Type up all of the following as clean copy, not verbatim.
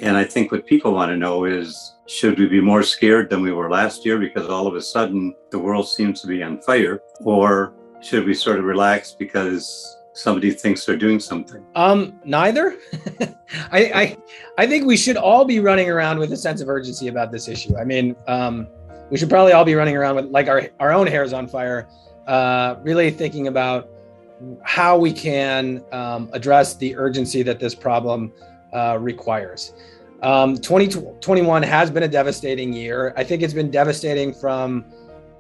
And I think what people want to know is, should we be more scared than we were last year because all of a sudden the world seems to be on fire? Or should we sort of relax because somebody thinks they're doing something? Neither. I think we should all be running around with a sense of urgency about this issue. I mean, we should probably all be running around with like our own hairs on fire, really thinking about how we can address the urgency that this problem requires. 2021 has been a devastating year. I think it's been devastating from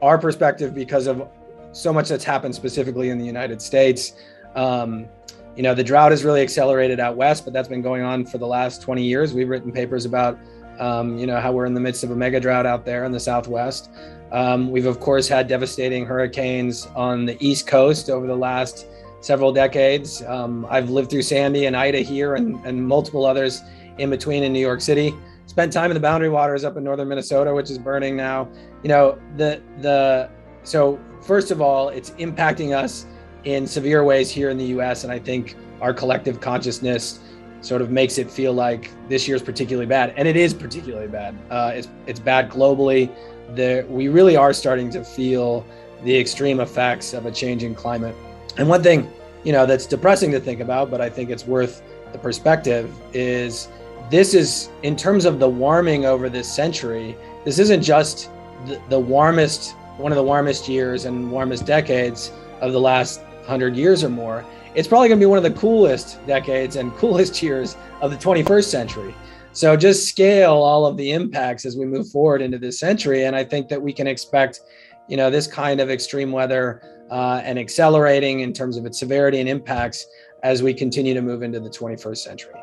our perspective because of so much that's happened specifically in the United States. The drought has really accelerated out west, but that's been going on for the last 20 years. We've written papers about, how we're in the midst of a mega drought out there in the Southwest. We've, of course, had devastating hurricanes on the East Coast over the last several decades. I've lived through Sandy and Ida here and multiple others in between in New York City. Spent time in the Boundary Waters up in northern Minnesota, which is burning now. So first of all, it's impacting us in severe ways here in the US. And I think our collective consciousness sort of makes it feel like this year's particularly bad. And it is particularly bad. It's bad globally. We really are starting to feel the extreme effects of a changing climate. And one thing, that's depressing to think about, but I think it's worth the perspective is this is, in terms of the warming over this century, this isn't just one of the warmest years and warmest decades of the last 100 years or more. It's probably going to be one of the coolest decades and coolest years of the 21st century. So just scale all of the impacts as we move forward into this century. And I think that we can expect, this kind of extreme weather and accelerating in terms of its severity and impacts as we continue to move into the 21st century.